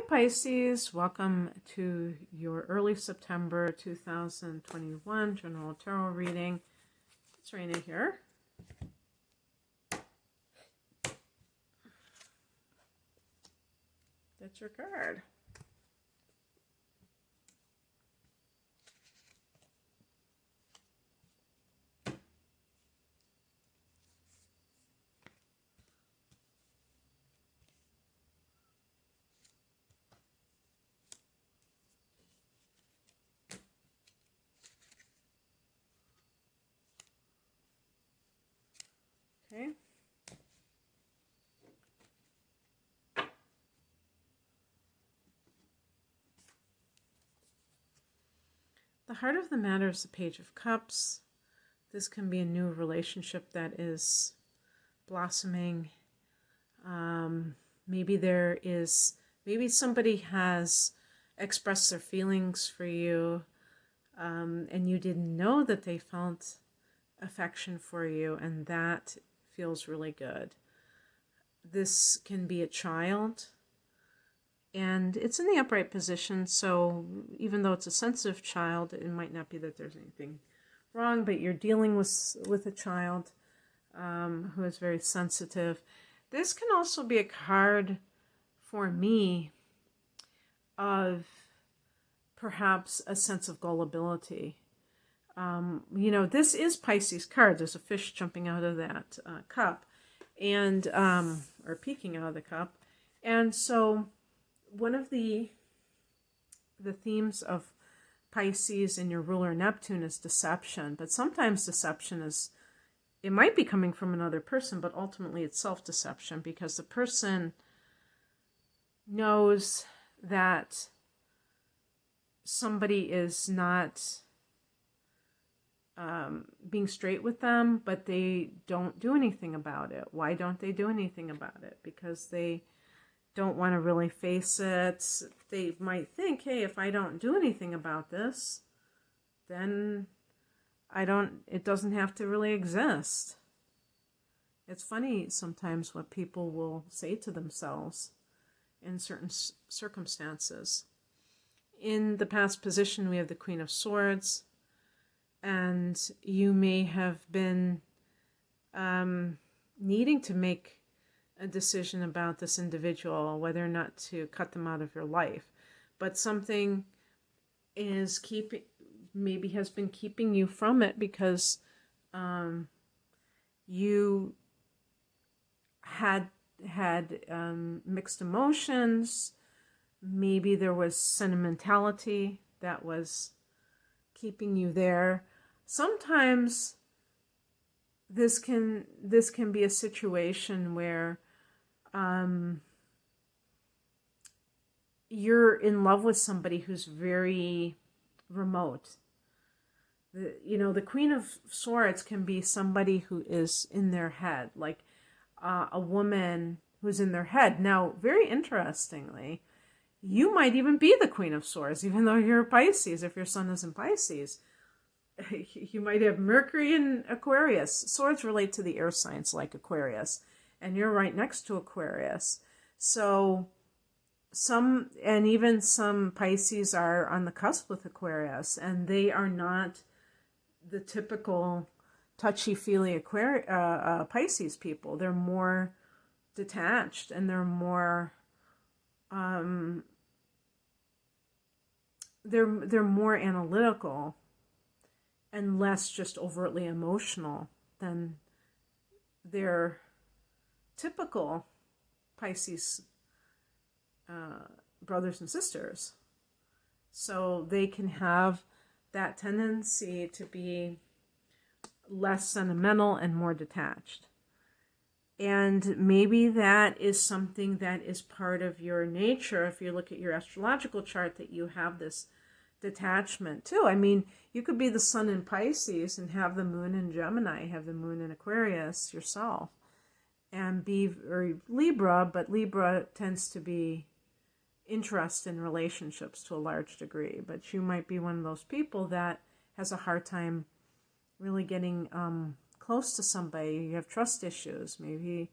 Pisces, welcome to your early September 2021 general tarot reading. It's raining here. That's your card. Okay. The heart of the matter is the Page of Cups. This can be a new relationship that is blossoming. Maybe somebody has expressed their feelings for you, and you didn't know that they felt affection for you, and that feels really good. This can be a child, and it's in the upright position, so even though it's a sensitive child, it might not be that there's anything wrong, but you're dealing with a child who is very sensitive. This can also be a card for me of perhaps a sense of gullibility. This is Pisces card. There's a fish jumping out of that cup, and or peeking out of the cup. And so one of the themes of Pisces and your ruler Neptune is deception. But sometimes deception it might be coming from another person, but ultimately it's self-deception, because the person knows that somebody is not being straight with them, but they don't do anything about it. Why don't they do anything about it? Because they don't want to really face it. They might think, hey, if I don't do anything about this, then it doesn't have to really exist. It's funny sometimes what people will say to themselves in certain circumstances. In the past position, we have the Queen of Swords, and you may have been needing to make a decision about this individual, whether or not to cut them out of your life. But something has been keeping you from it because you had mixed emotions. Maybe there was sentimentality that was keeping you there. Sometimes this can be a situation where you're in love with somebody who's very remote. The Queen of Swords can be somebody who is in their head, like a woman who's in their head. Now, very interestingly, you might even be the Queen of Swords, even though you're a Pisces. If your sun is in Pisces, you might have Mercury in Aquarius. Swords relate to the air signs like Aquarius, and you're right next to Aquarius. So some Pisces are on the cusp with Aquarius, and they are not the typical touchy-feely Pisces people. They're more detached, and they're more they're more analytical and less just overtly emotional than their typical Pisces brothers and sisters. So they can have that tendency to be less sentimental and more detached. And maybe that is something that is part of your nature. If you look at your astrological chart, that you have this detachment too. I mean, you could be the sun in Pisces and have the moon in Gemini, have the moon in Aquarius yourself, and or Libra, but Libra tends to be interest in relationships to a large degree. But you might be one of those people that has a hard time really getting close to somebody. You have trust issues, maybe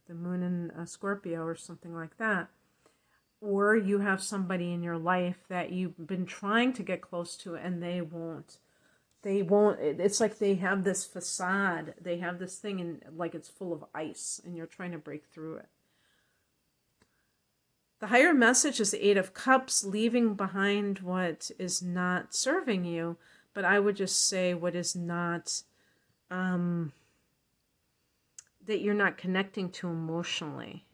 the moon in Scorpio or something like that. or you have somebody in your life that you've been trying to get close to and they won't. It's like they have this facade. They have this thing and like it's full of ice and you're trying to break through it. The higher message is the Eight of Cups, leaving behind what is not serving you. But I would just say what is not, that you're not connecting to emotionally.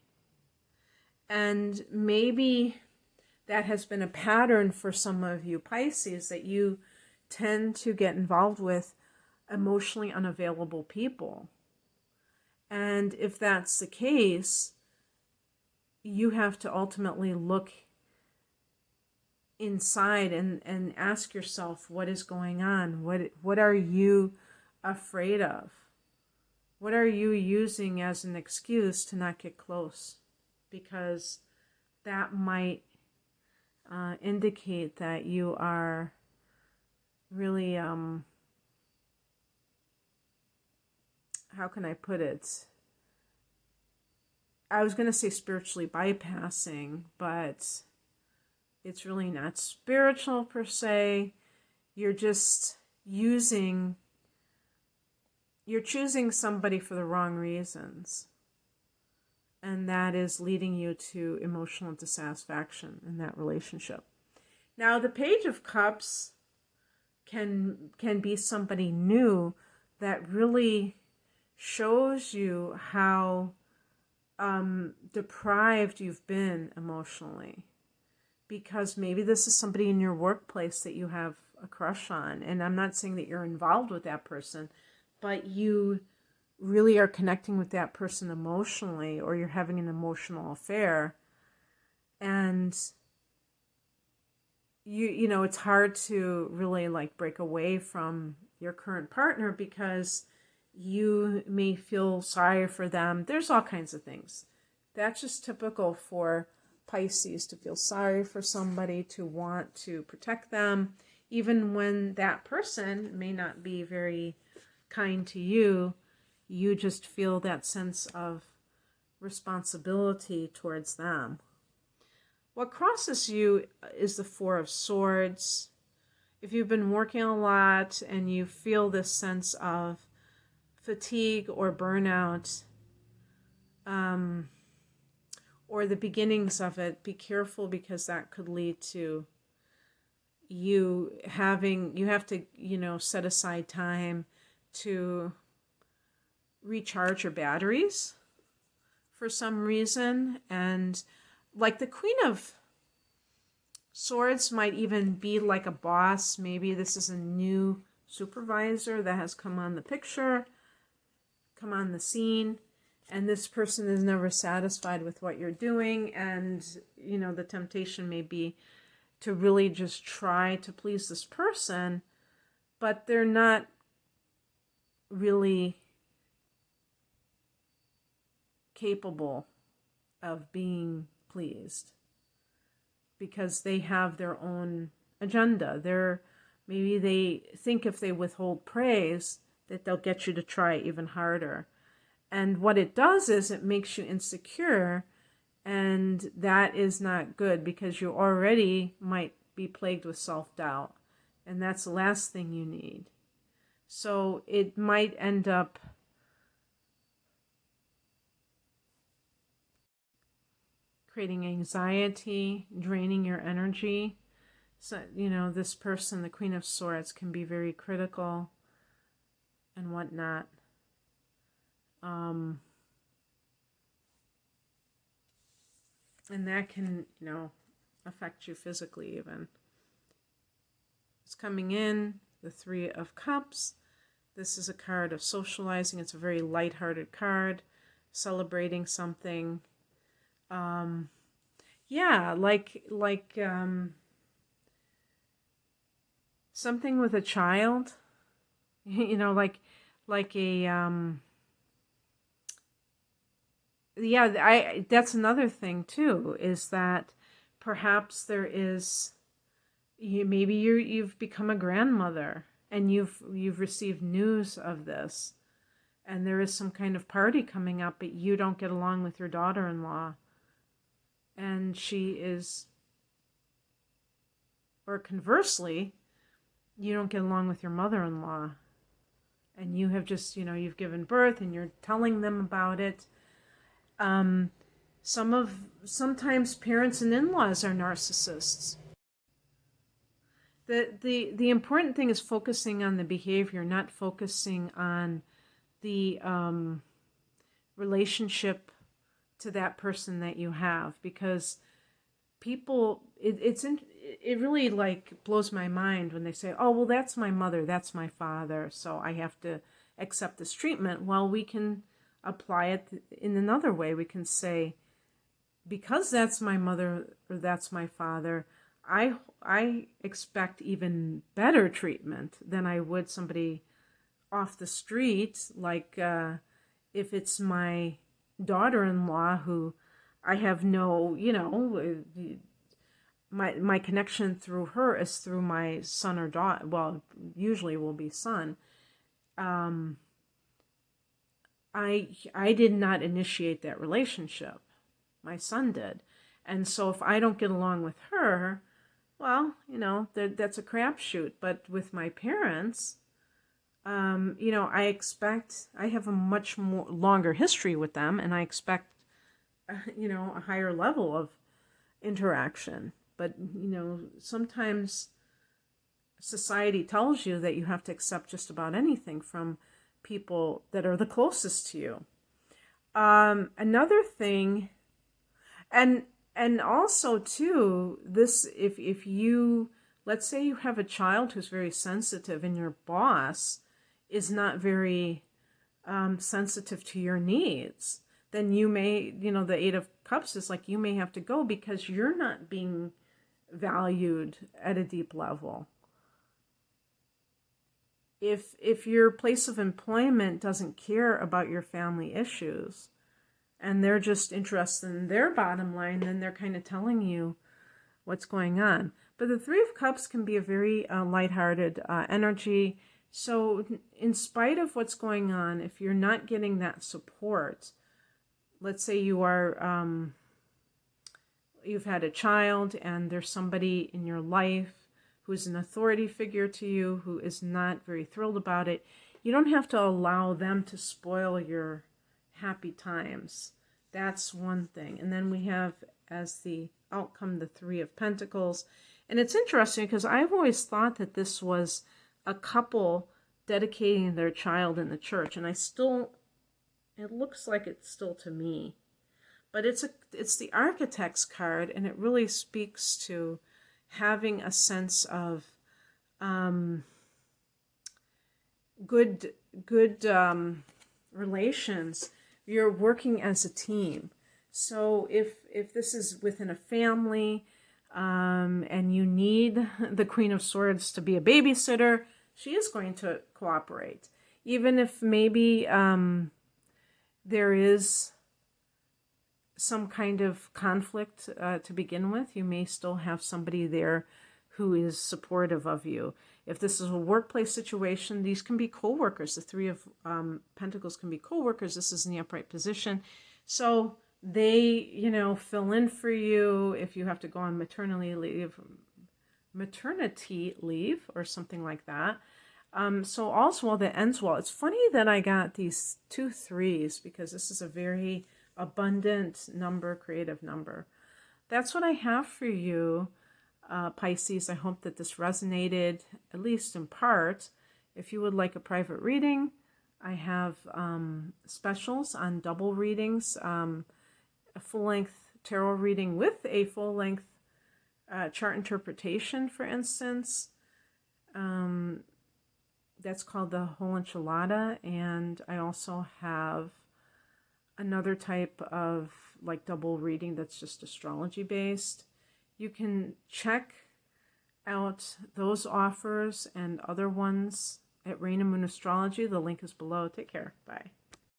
And maybe that has been a pattern for some of you Pisces, that you tend to get involved with emotionally unavailable people. And if that's the case, you have to ultimately look inside and ask yourself, what is going on? What are you afraid of? What are you using as an excuse to not get close? Because that might indicate that you are really, how can I put it? I was going to say spiritually bypassing, but it's really not spiritual per se. You're just choosing somebody for the wrong reasons. And that is leading you to emotional dissatisfaction in that relationship. Now, the Page of Cups can be somebody new that really shows you how deprived you've been emotionally, because maybe this is somebody in your workplace that you have a crush on, and I'm not saying that you're involved with that person, but you really are connecting with that person emotionally, or you're having an emotional affair, and you know it's hard to really like break away from your current partner because you may feel sorry for them. There's all kinds of things. That's just typical for Pisces, to feel sorry for somebody, to want to protect them, even when that person may not be very kind to you. You just feel that sense of responsibility towards them. What crosses you is the Four of Swords. If you've been working a lot and you feel this sense of fatigue or burnout, or the beginnings of it, be careful, because that could lead to you have to, set aside time to recharge your batteries for some reason. And like the Queen of Swords might even be like a boss. Maybe this is a new supervisor that has come on the picture, come on the scene, and this person is never satisfied with what you're doing, and the temptation may be to really just try to please this person, but they're not really capable of being pleased because they have their own agenda. Maybe they think if they withhold praise that they'll get you to try even harder. And what it does is it makes you insecure, and that is not good because you already might be plagued with self-doubt, and that's the last thing you need. So it might end up creating anxiety, draining your energy. So, this person, the Queen of Swords, can be very critical and whatnot. And that can, affect you physically even. It's coming in, the Three of Cups. This is a card of socializing. It's a very lighthearted card, celebrating something. Something with a child, that's another thing too, is that perhaps there is, you've become a grandmother and you've received news of this, and there is some kind of party coming up, but you don't get along with your daughter-in-law. and she is, or conversely, you don't get along with your mother-in-law, and you have just, you've given birth and you're telling them about it. Sometimes parents and in-laws are narcissists. The important thing is focusing on the behavior, not focusing on the relationship to that person that you have, because people, it really like blows my mind when they say, oh, well, that's my mother, that's my father, so I have to accept this treatment. Well, we can apply it in another way. We can say, because that's my mother or that's my father, I expect even better treatment than I would somebody off the street. Like if it's my daughter-in-law who I have no, my connection through her is through my son or daughter. Well, usually will be son. I did not initiate that relationship. My son did. And so if I don't get along with her, well, that's a crapshoot. But with my parents, I have a much more longer history with them, and I expect, a higher level of interaction. But, sometimes society tells you that you have to accept just about anything from people that are the closest to you. Another thing, and also too, this, if you, let's say you have a child who's very sensitive and your boss is not very sensitive to your needs, then you may, the Eight of Cups is like, you may have to go because you're not being valued at a deep level. If your place of employment doesn't care about your family issues, and they're just interested in their bottom line, then they're kind of telling you what's going on. But the Three of Cups can be a very lighthearted energy. So in spite of what's going on, if you're not getting that support, let's say you are, you've had a child and there's somebody in your life who's an authority figure to you who is not very thrilled about it, you don't have to allow them to spoil your happy times. That's one thing. And then we have as the outcome the Three of Pentacles. And it's interesting because I've always thought that this was a couple dedicating their child in the church. And it looks like it's still to me. But it's the Architect's card, and it really speaks to having a sense of good relations. You're working as a team. So if this is within a family, and you need the Queen of Swords to be a babysitter, she is going to cooperate. Even if maybe there is some kind of conflict to begin with, you may still have somebody there who is supportive of you. If this is a workplace situation, these can be co-workers. The Three of Pentacles can be co-workers. This is in the upright position. So they, fill in for you if you have to go on maternity leave or something like that. So also, well, that ends well. It's funny that I got these 2 3s because this is a very abundant number, creative number. That's what I have for you, Pisces. I hope that this resonated, at least in part. If you would like a private reading, I have specials on double readings, a full-length tarot reading with a full-length chart interpretation, for instance. That's called the whole enchilada. And I also have another type of like double reading that's just astrology based. You can check out those offers and other ones at Rain and Moon Astrology. The link is below. Take care. Bye.